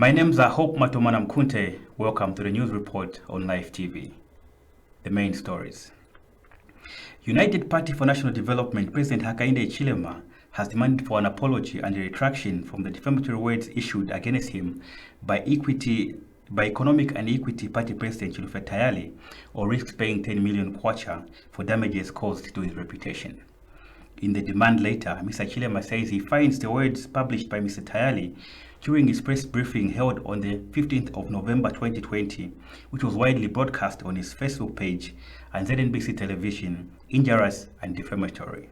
My name's Hope Matomana Mkunte. Welcome to the news report on LifeTV. The main stories. United Party for National Development President Hakainde Hichilema has demanded for an apology and a retraction from the defamatory words issued against him by Economic and Equity Party President Chilufya Tayali, or risks paying 10 million kwacha for damages caused to his reputation. In the demand letter, Mr. Hichilema says he finds the words published by Mr. Tayali during his press briefing held on the 15th of November 2020, which was widely broadcast on his Facebook page and ZNBC television, injurious and defamatory.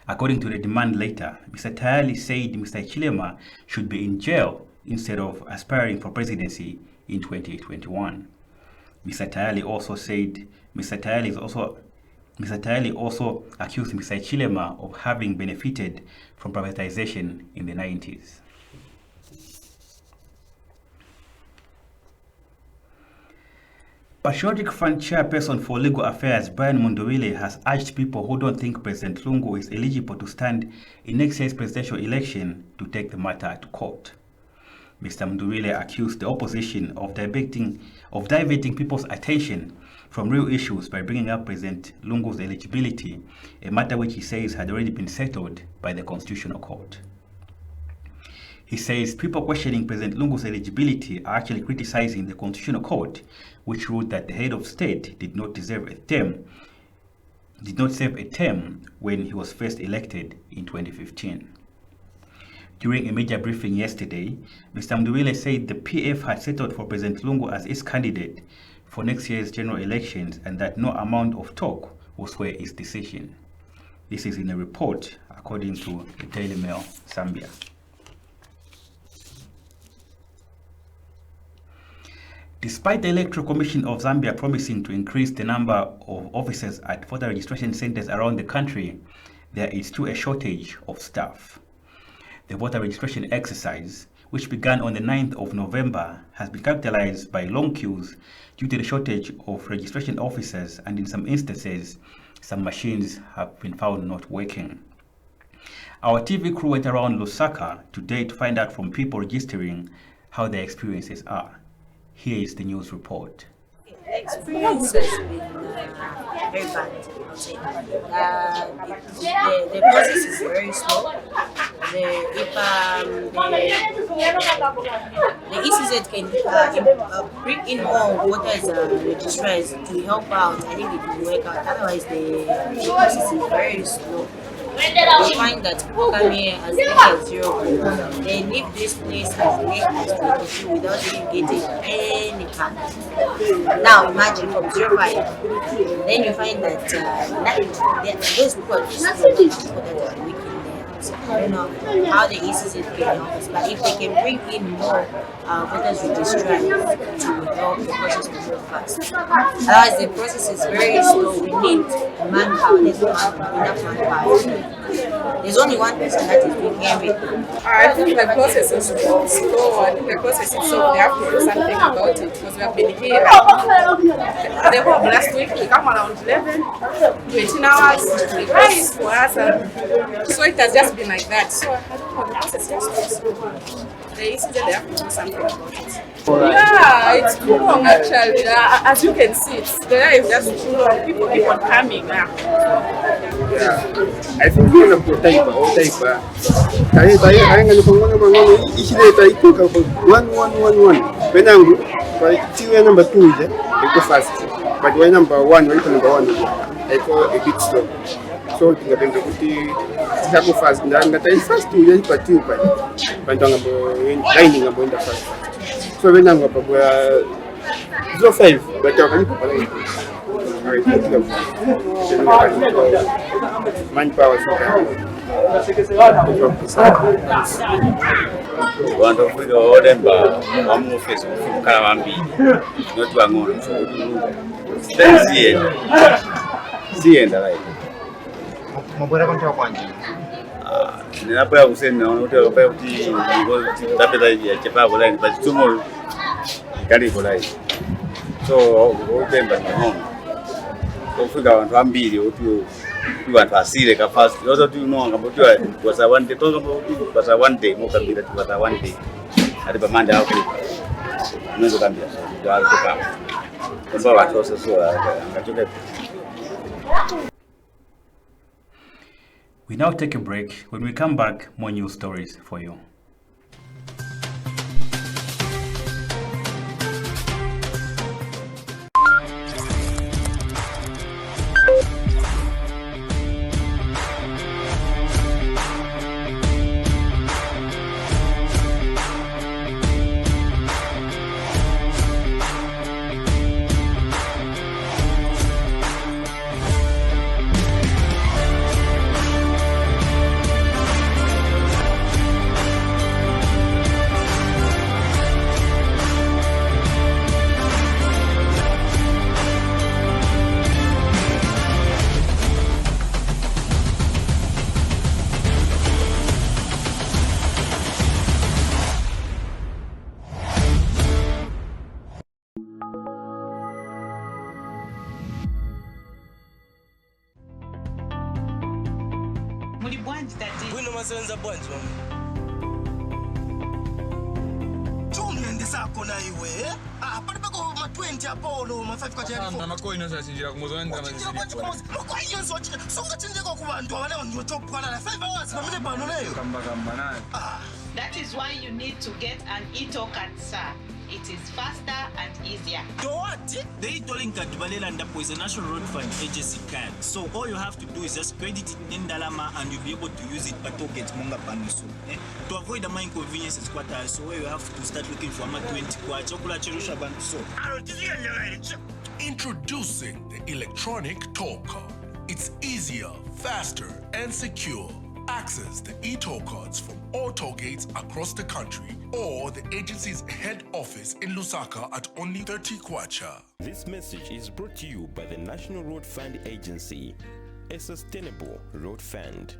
According to the demand letter, Mr. Tayali said Mr. Hichilema should be in jail instead of aspiring for presidency in 2021. Mr. Tayali also accused Mr. Hichilema of having benefited from privatization in the 90s. Patriotic Front Chairperson for Legal Affairs Brian Mundowile has urged people who don't think President Lungu is eligible to stand in next year's presidential election to take the matter to court. Mr. Mundowile accused the opposition of diverting people's attention from real issues by bringing up President Lungu's eligibility, a matter which he says had already been settled by the Constitutional Court. He says people questioning President Lungu's eligibility are actually criticizing the Constitutional Court, which ruled that the head of state did not serve a term when he was first elected in 2015. During a major briefing yesterday, Mr. Mduwile said the PF had settled for President Lungu as its candidate for next year's general elections and that no amount of talk will sway his decision. This is in a report according to the Daily Mail, Zambia. Despite the Electoral Commission of Zambia promising to increase the number of officers at voter registration centers around the country, there is still a shortage of staff. The voter registration exercise, which began on the 9th of November, has been characterized by long queues due to the shortage of registration officers, and in some instances, some machines have been found not working. Our TV crew went around Lusaka today to find out from people registering how their experiences are. Here is the news report. The experience has been very bad, I'll say. The process is very slow. The ECZ can bring in more voters registrars to help out. I think it will work out. Otherwise, the process is very slow. You find that people come here as late as 0, they leave this place as late as 22 without even getting any card. Now imagine from 05, then you find that those people are just people that are working there. So I don't know how the ECZ can help us, but if they can bring in more voters registrars to help the process to move fast. Otherwise, the process is very slow. We need manpower. There's not enough manpower. There's only one person that is doing everything. I think the process is slow, and the process is so they have to do something about it because we have been here. The whole last week we come around 11, 18 hours. The price for us, so it has just been like that. So I don't know, the process is so slow. They have to do something about it. Yeah, it's too long actually. As you can see, there is just too long. People keep on coming now. Yeah, I think we're going to type. I think one. When I'm number 2, I go fast. But when number 1, I go a bit slow. So I'm going to go fast. I'm going to fast to you, but you but I'm going to fast. So when I'm going to 05, but I'm going to manpower want to put all them one more face from Kalamambi, not one more. Then see it, right? Ninapoya kusema unaona kwa kuti tapeta ya chapa online but tomorrow kali online. So utemba ni home. Ofika abantu ambili otu abantu asile ka fast. Yozo tu no ngabo tu was a one day to was a one day mo kabila tu was a one day. ati pamanda akupa unaweza kambia so alikupa kwamba watu sasa sio angachoka. We now take a break. When we come back, more news stories for you. Bwino masenza bwanji mama. Tumiende sako na iwe. Pali pako ma 20 apolo ma 5 kwa jari. Mama ko ino sasinjira kumuzonda mazili. Mako iyo songa chinjeko kubantu abale ndio top kwa na 5 hours mamile bano leyo. Kamba nani. That is why you need to get an e-token, sir. It is faster and easier. So what? The e-tolling card is a National Road Fund agency card. So all you have to do is just credit it in Dalama and you'll be able to use it but to get Monga Paniso. To avoid the inconveniences, so you have to start looking for a 20 chocolate cherusha banso. Introducing the electronic toll card. It's easier, faster, and secure. Access the e-toll cards from all toll gates across the country or the agency's head office in Lusaka at only 30 kwacha. This message is brought to you by the National Road Fund Agency, a sustainable road fund.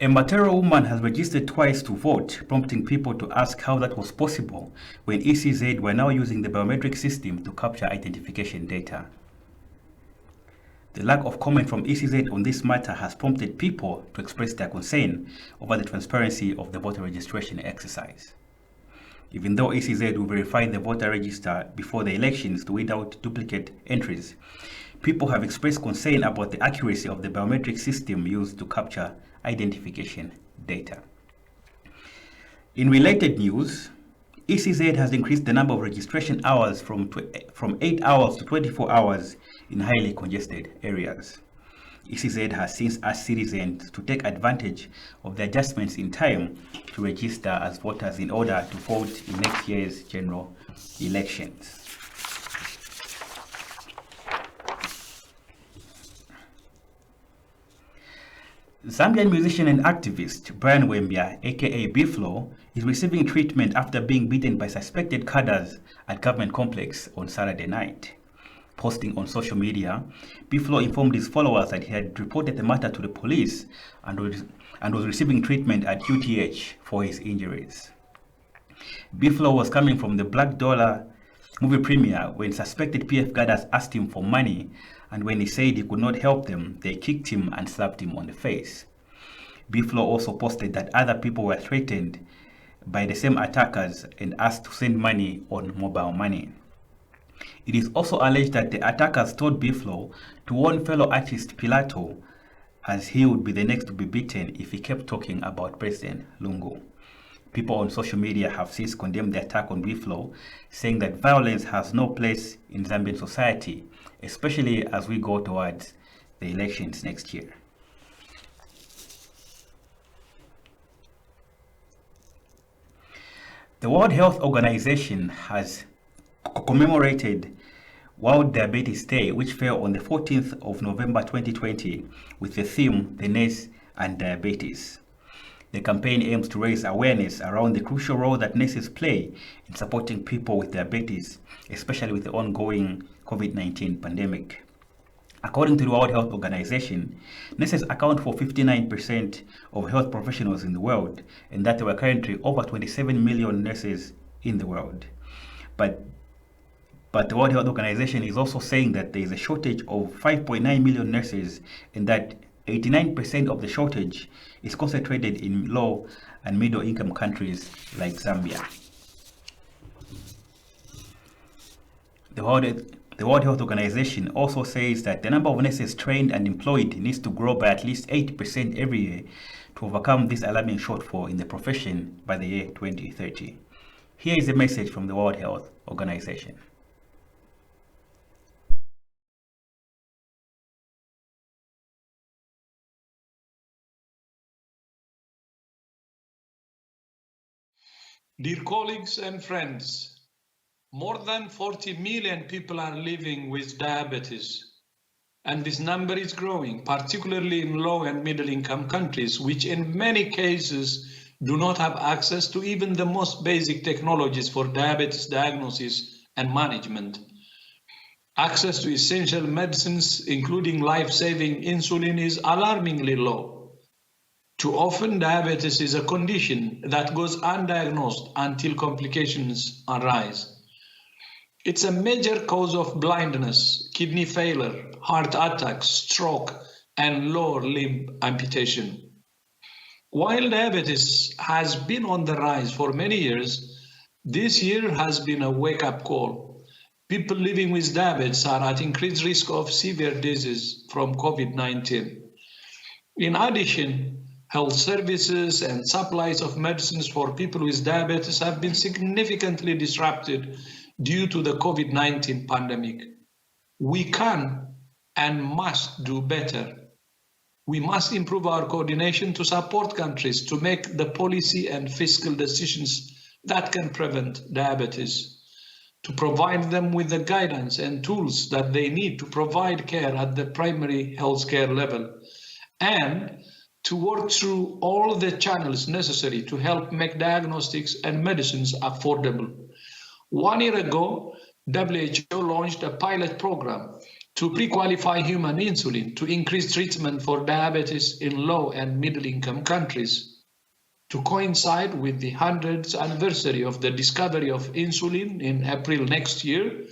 A Matero woman has registered twice to vote, prompting people to ask how that was possible when ECZ were now using the biometric system to capture identification data. The lack of comment from ECZ on this matter has prompted people to express their concern over the transparency of the voter registration exercise. Even though ECZ will verify the voter register before the elections to weed out duplicate entries, people have expressed concern about the accuracy of the biometric system used to capture identification data. In related news, ECZ has increased the number of registration hours from 8 hours to 24 hours in highly congested areas. ECZ has since asked citizens to take advantage of the adjustments in time to register as voters in order to vote in next year's general elections. Zambian musician and activist Brian Wembia, aka Biflo, is receiving treatment after being beaten by suspected cadres at government complex on Saturday night. Posting on social media, Biflo informed his followers that he had reported the matter to the police and was receiving treatment at UTH for his injuries. Biflo was coming from the Black Dollar movie premiere when suspected PF guards asked him for money, and when he said he could not help them, they kicked him and slapped him on the face. Biflo also posted that other people were threatened by the same attackers and asked to send money on mobile money. It is also alleged that the attackers told Biflo to warn fellow artist Pilato, as he would be the next to be beaten if he kept talking about President Lungu. People on social media have since condemned the attack on Biflo, saying that violence has no place in Zambian society, especially as we go towards the elections next year. The World Health Organization has commemorated World Diabetes Day, which fell on the 14th of November 2020, with the theme, The Nurse and Diabetes. The campaign aims to raise awareness around the crucial role that nurses play in supporting people with diabetes, especially with the ongoing COVID-19 pandemic. According to the World Health Organization, nurses account for 59% of health professionals in the world, and that there were currently over 27 million nurses in the world. But the World Health Organization is also saying that there is a shortage of 5.9 million nurses, and that 89% of the shortage is concentrated in low and middle income countries like Zambia. The World Health Organization also says that the number of nurses trained and employed needs to grow by at least 80% every year to overcome this alarming shortfall in the profession by the year 2030. Here is a message from the World Health Organization. Dear colleagues and friends, more than 40 million people are living with diabetes, and this number is growing, particularly in low and middle income countries, which in many cases do not have access to even the most basic technologies for diabetes diagnosis and management. Access to essential medicines, including life-saving insulin, is alarmingly low. Too often, diabetes is a condition that goes undiagnosed until complications arise. It's a major cause of blindness, kidney failure, heart attack, stroke, and lower limb amputation. While diabetes has been on the rise for many years, this year has been a wake-up call. People living with diabetes are at increased risk of severe disease from COVID-19. In addition, health services and supplies of medicines for people with diabetes have been significantly disrupted due to the COVID-19 pandemic. We can and must do better. We must improve our coordination to support countries to make the policy and fiscal decisions that can prevent diabetes, to provide them with the guidance and tools that they need to provide care at the primary healthcare level, and to work through all the channels necessary to help make diagnostics and medicines affordable. 1 year ago, WHO launched a pilot program to pre-qualify human insulin to increase treatment for diabetes in low and middle income countries. To coincide with the 100th anniversary of the discovery of insulin in April next year,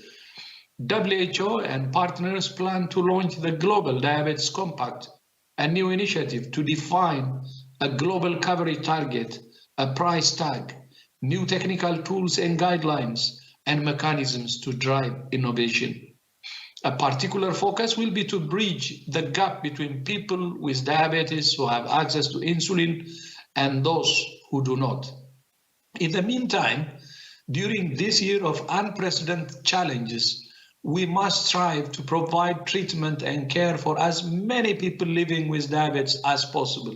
WHO and partners plan to launch the Global Diabetes Compact, a new initiative to define a global coverage target, a price tag, new technical tools and guidelines, and mechanisms to drive innovation. A particular focus will be to bridge the gap between people with diabetes who have access to insulin and those who do not. In the meantime, during this year of unprecedented challenges, we must strive to provide treatment and care for as many people living with diabetes as possible,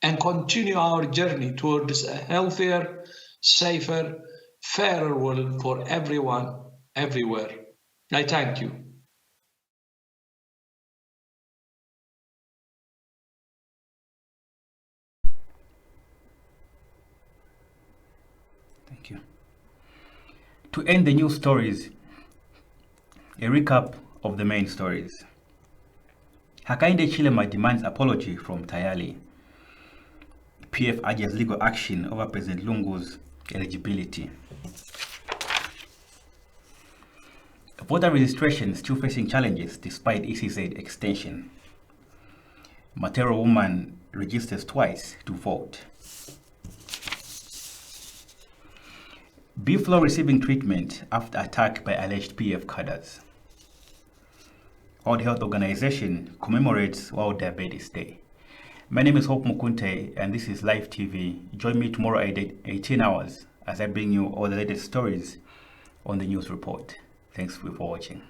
and continue our journey towards a healthier, safer, fairer world for everyone, everywhere. I thank you. Thank you. To end the news stories, a recap of the main stories. Hakainde Chilema demands apology from Tayali. PF urges legal action over President Lungu's eligibility. Voter registration still facing challenges despite ECZ extension. Matero woman registers twice to vote. Beef law receiving treatment after attack by alleged PF cadres. World Health Organization commemorates World Diabetes Day. My name is Hope Mukunte and this is LifeTV. Join me tomorrow at 18 hours as I bring you all the latest stories on the news report. Thanks for watching.